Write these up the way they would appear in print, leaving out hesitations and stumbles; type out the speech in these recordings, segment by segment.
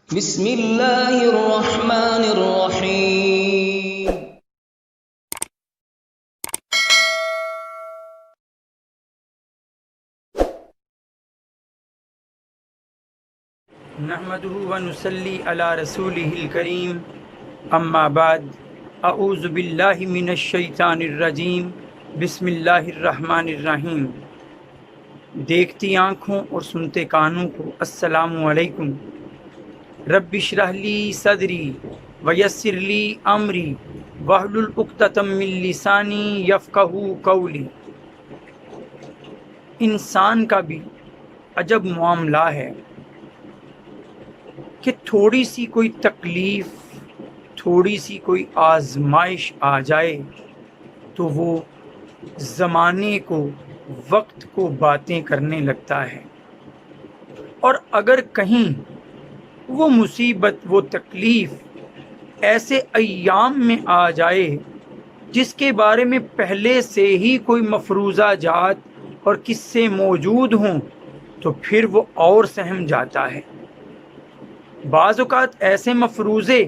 بسم اللہ الرحمن الرحیم۔ نحمده ونصلي على رسوله الكريم اما بعد اعوذ باللہ من الشیطان الرجیم بسم اللہ الرحمن الرحیم۔ دیکھتی آنکھوں اور سنتے کانوں کو السلام علیکم۔ رب اشرح لی صدری ویسر لی امری واحلل عقدۃ من لسانی یفقہوا قولی۔ انسان کا بھی عجب معاملہ ہے کہ تھوڑی سی کوئی تکلیف، تھوڑی سی کوئی آزمائش آ جائے تو وہ زمانے کو، وقت کو باتیں کرنے لگتا ہے، اور اگر کہیں وہ مصیبت، وہ تکلیف ایسے ایام میں آ جائے جس کے بارے میں پہلے سے ہی کوئی مفروضہ جات اور قصے موجود ہوں تو پھر وہ اور سہم جاتا ہے۔ بعض اوقات ایسے مفروضے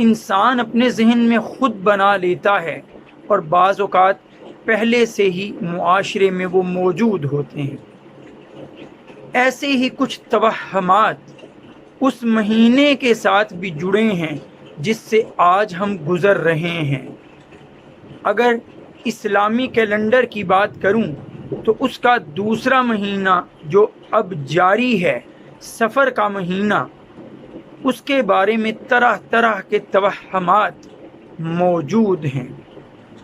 انسان اپنے ذہن میں خود بنا لیتا ہے، اور بعض اوقات پہلے سے ہی معاشرے میں وہ موجود ہوتے ہیں۔ ایسے ہی کچھ توہمات اس مہینے کے ساتھ بھی جڑے ہیں جس سے آج ہم گزر رہے ہیں۔ اگر اسلامی کیلنڈر کی بات کروں تو اس کا دوسرا مہینہ جو اب جاری ہے، سفر کا مہینہ، اس کے بارے میں طرح طرح کے توہمات موجود ہیں،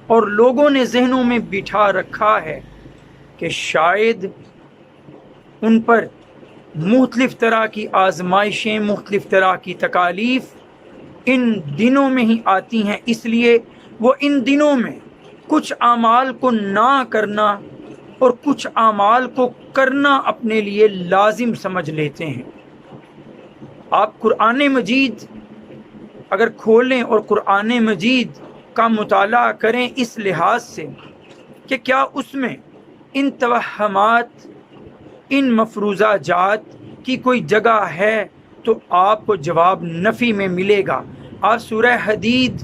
اور لوگوں نے ذہنوں میں بٹھا رکھا ہے کہ شاید ان پر مختلف طرح کی آزمائشیں، مختلف طرح کی تکالیف ان دنوں میں ہی آتی ہیں، اس لیے وہ ان دنوں میں کچھ اعمال کو نہ کرنا اور کچھ اعمال کو کرنا اپنے لیے لازم سمجھ لیتے ہیں۔ آپ قرآن مجید اگر کھولیں اور قرآن مجید کا مطالعہ کریں اس لحاظ سے کہ کیا اس میں ان توہمات، ان مفروضہ جات کی کوئی جگہ ہے، تو آپ کو جواب نفی میں ملے گا۔ آپ سورہ حدید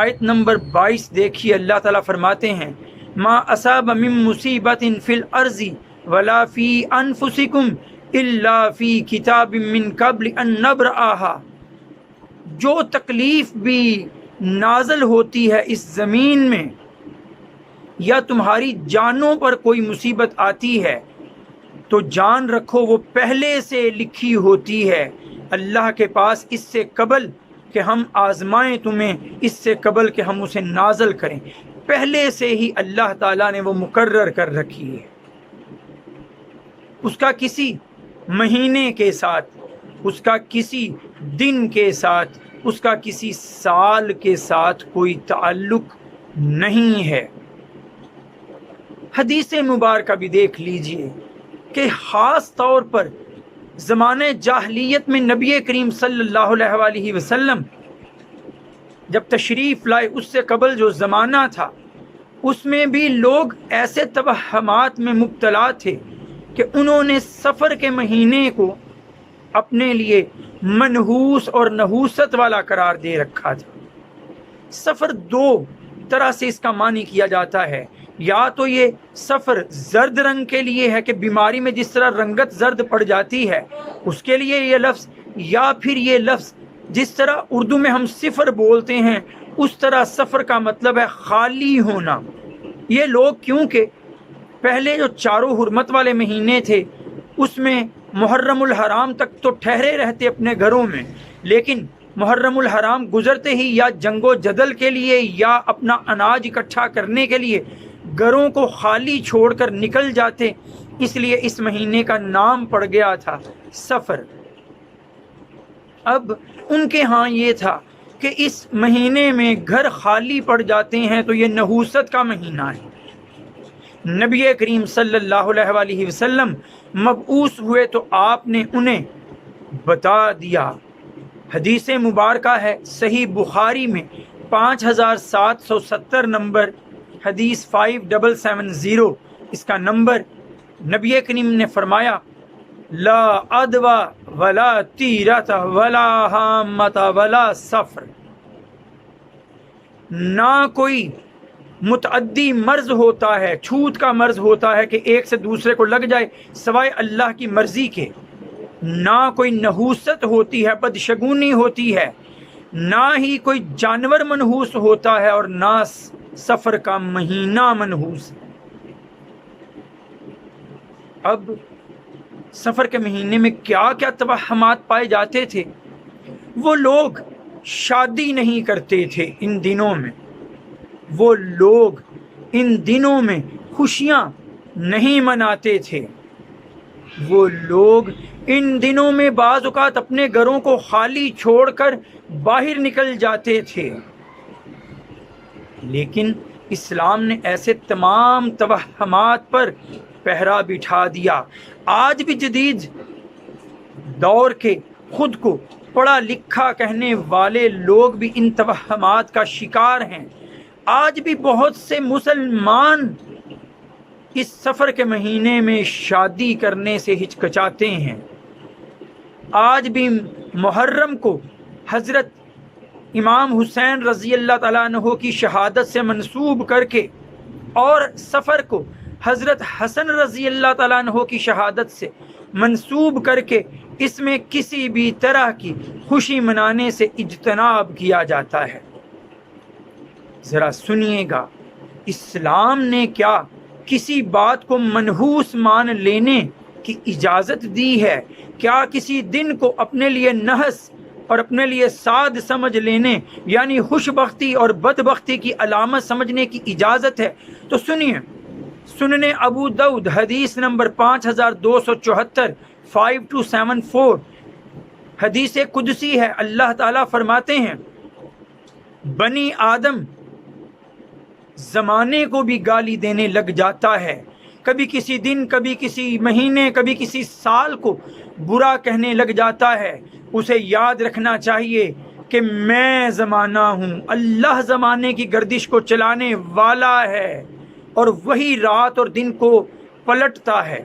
آیت نمبر 22 دیکھیے، اللہ تعالیٰ فرماتے ہیں ما اصاب من مصیبت فی الارض ولا فی انفسکم الا فی کتاب من قبل ان نبرأہا۔ جو تکلیف بھی نازل ہوتی ہے اس زمین میں، یا تمہاری جانوں پر کوئی مصیبت آتی ہے، تو جان رکھو وہ پہلے سے لکھی ہوتی ہے اللہ کے پاس، اس سے قبل کہ ہم آزمائیں تمہیں، اس سے قبل کہ ہم اسے نازل کریں، پہلے سے ہی اللہ تعالیٰ نے وہ مقرر کر رکھی ہے۔ اس کا کسی مہینے کے ساتھ، اس کا کسی دن کے ساتھ، اس کا کسی سال کے ساتھ کوئی تعلق نہیں ہے۔ حدیث مبارکہ بھی دیکھ لیجئے کہ خاص طور پر زمانے جاہلیت میں نبی کریم صلی اللہ علیہ وآلہ وسلم جب تشریف لائے، اس سے قبل جو زمانہ تھا اس میں بھی لوگ ایسے توہمات میں مبتلا تھے کہ انہوں نے سفر کے مہینے کو اپنے لیے منحوس اور نحوست والا قرار دے رکھا تھا۔ سفر دو طرح سے اس کا معنی کیا جاتا ہے، یا تو یہ سفر زرد رنگ کے لیے ہے کہ بیماری میں جس طرح رنگت زرد پڑ جاتی ہے اس کے لیے یہ لفظ، یا پھر یہ لفظ جس طرح اردو میں ہم صفر بولتے ہیں اس طرح سفر کا مطلب ہے خالی ہونا۔ یہ لوگ کیونکہ پہلے جو چاروں حرمت والے مہینے تھے اس میں محرم الحرام تک تو ٹھہرے رہتے اپنے گھروں میں، لیکن محرم الحرام گزرتے ہی یا جنگ و جدل کے لیے یا اپنا اناج اکٹھا کرنے کے لیے گھروں کو خالی چھوڑ کر نکل جاتے، اس لیے اس مہینے کا نام پڑ گیا تھا سفر۔ اب ان کے ہاں یہ تھا کہ اس مہینے میں گھر خالی پڑ جاتے ہیں تو یہ نحوست کا مہینہ ہے۔ نبی کریم صلی اللہ علیہ وآلہ وسلم مبعوث ہوئے تو آپ نے انہیں بتا دیا۔ حدیث مبارکہ ہے صحیح بخاری میں 5770 نمبر حدیث 5770 اس کا نمبر، نبی کریم نے فرمایا لا عدوى ولا تیرۃ ولا حامۃ ولا سفر، نہ کوئی متعدی مرض ہوتا ہے، چھوت کا مرض ہوتا ہے کہ ایک سے دوسرے کو لگ جائے سوائے اللہ کی مرضی کے، نہ کوئی نحوست ہوتی ہے، بدشگونی ہوتی ہے، نہ ہی کوئی جانور منحوس ہوتا ہے، اور نہ سفر کا مہینہ منحوس۔ اب سفر کے مہینے میں کیا کیا توہمات پائے جاتے تھے؟ وہ لوگ شادی نہیں کرتے تھے ان دنوں میں، وہ لوگ ان دنوں میں خوشیاں نہیں مناتے تھے، وہ لوگ ان دنوں میں بعض اوقات اپنے گھروں کو خالی چھوڑ کر باہر نکل جاتے تھے۔ لیکن اسلام نے ایسے تمام توہمات پر پہرا بٹھا دیا۔ آج بھی جدید دور کے خود کو پڑھا لکھا کہنے والے لوگ بھی ان توہمات کا شکار ہیں۔ آج بھی بہت سے مسلمان اس سفر کے مہینے میں شادی کرنے سے ہچکچاتے ہیں۔ آج بھی محرم کو حضرت امام حسین رضی اللہ تعالیٰ عنہ کی شہادت سے منسوب کر کے، اور سفر کو حضرت حسن رضی اللہ تعالیٰ عنہ کی شہادت سے منسوب کر کے، اس میں کسی بھی طرح کی خوشی منانے سے اجتناب کیا جاتا ہے۔ ذرا سنیے گا، اسلام نے کیا کسی بات کو منحوس مان لینے کی اجازت دی ہے؟ کیا کسی دن کو اپنے لیے نحس اور اپنے لیے سعد سمجھ لینے، یعنی خوش بختی اور بدبختی کی علامت سمجھنے کی اجازت ہے؟ تو سنیے، سنن ابو داؤد حدیث نمبر 5274 5274 حدیث قدسی ہے۔ اللہ تعالیٰ فرماتے ہیں، بنی آدم زمانے کو بھی گالی دینے لگ جاتا ہے، کبھی کسی دن، کبھی کسی مہینے، کبھی کسی سال کو برا کہنے لگ جاتا ہے۔ اسے یاد رکھنا چاہیے کہ میں زمانہ ہوں، اللہ زمانے کی گردش کو چلانے والا ہے، اور وہی رات اور دن کو پلٹتا ہے۔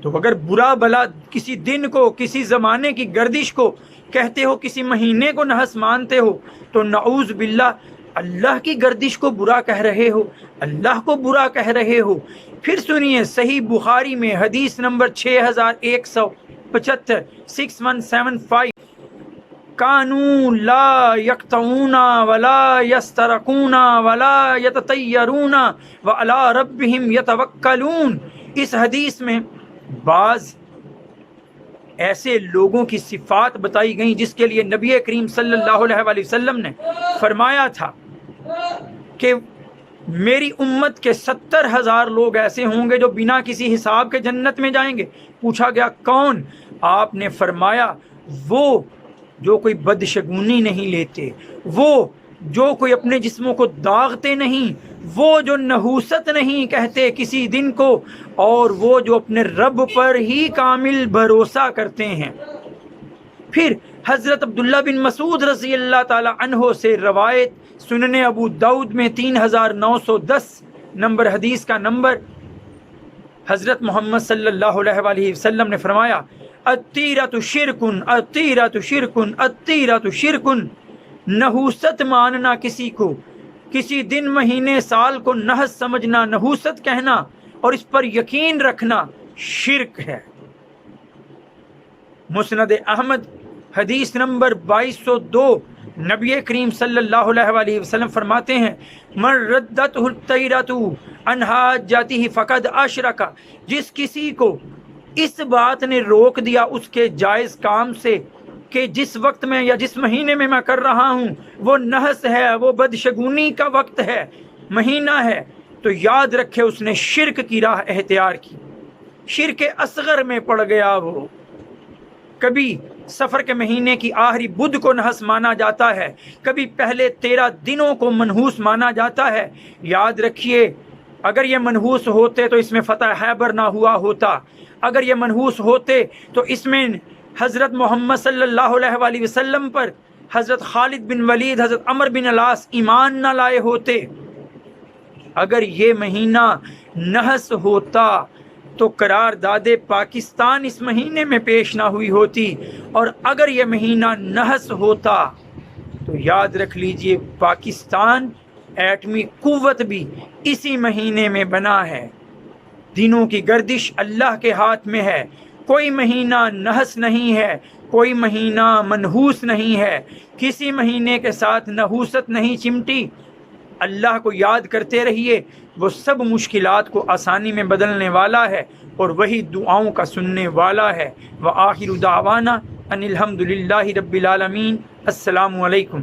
تو اگر برا بلا کسی دن کو، کسی زمانے کی گردش کو کہتے ہو، کسی مہینے کو نحس مانتے ہو، تو نعوذ باللہ اللہ کی گردش کو برا کہہ رہے ہو، اللہ کو برا کہہ رہے ہو۔ پھر سنیے، صحیح بخاری میں حدیث نمبر 6175 6175، کانوا لا یقطعون ولا یسترقون ولا یتطیرون وعلی ربہم یتوکلون۔ اس حدیث میں بعض ایسے لوگوں کی صفات بتائی گئیں جس کے لیے نبی کریم صلی اللہ علیہ وآلہ وسلم نے فرمایا تھا کہ میری امت کے 70,000 لوگ ایسے ہوں گے جو بنا کسی حساب کے جنت میں جائیں گے۔ پوچھا گیا کون؟ آپ نے فرمایا وہ جو کوئی بدشگونی نہیں لیتے، وہ جو کوئی اپنے جسموں کو داغتے نہیں، وہ جو نحوست نہیں کہتے کسی دن کو، اور وہ جو اپنے رب پر ہی کامل بھروسہ کرتے ہیں۔ پھر حضرت عبداللہ بن مسعود رضی اللہ تعالی عنہ سے روایت، سنن ابو داؤد میں 3910 نمبر حدیث کا نمبر، حضرت محمد صلی اللہ علیہ وآلہ وسلم نے فرمایا، الطیرۃ شرکن الطیرۃ شرکن الطیرۃ شرکن، نحوست ماننا کسی کو، کسی دن، مہینے، سال کو نحس سمجھنا، نحوست کہنا اور اس پر یقین رکھنا شرک ہے۔ مسند احمد حدیث نمبر 2202، نبی کریم صلی اللہ علیہ وآلہ وسلم فرماتے ہیں، من ردته الطیرۃ عن حاجتہ فقد اشرک، جس کسی کو اس بات نے روک دیا اس کے جائز کام سے کہ جس وقت میں یا جس مہینے میں میں کر رہا ہوں وہ نحس ہے، وہ بدشگونی کا وقت ہے، مہینہ ہے، تو یاد رکھے اس نے شرک کی راہ اختیار کی، شرک اصغر میں پڑ گیا۔ وہ کبھی سفر کے مہینے کی آخری بدھ کو نحس مانا جاتا ہے، کبھی پہلے 13 دنوں کو منحوس مانا جاتا ہے۔ یاد رکھیے، اگر یہ منحوس ہوتے تو اس میں فتح خیبر نہ ہوا ہوتا، اگر یہ منحوس ہوتے تو اس میں حضرت محمد صلی اللہ علیہ وآلہ وسلم پر حضرت خالد بن ولید، حضرت عمر بن العاص ایمان نہ لائے ہوتے۔ اگر یہ مہینہ نحس ہوتا تو قرارداد پاکستان اس مہینے میں پیش نہ ہوئی ہوتی، اور اگر یہ مہینہ نحس ہوتا تو یاد رکھ لیجئے پاکستان ایٹمی قوت بھی اسی مہینے میں بنا ہے۔ دنوں کی گردش اللہ کے ہاتھ میں ہے، کوئی مہینہ نحس نہیں ہے، کوئی مہینہ منحوس نہیں ہے، کسی مہینے کے ساتھ نحوست نہیں چمٹی۔ اللہ کو یاد کرتے رہیے، وہ سب مشکلات کو آسانی میں بدلنے والا ہے اور وہی دعاؤں کا سننے والا ہے۔ وآخر دعوانا ان الحمد للہ رب العالمین۔ السلام علیکم۔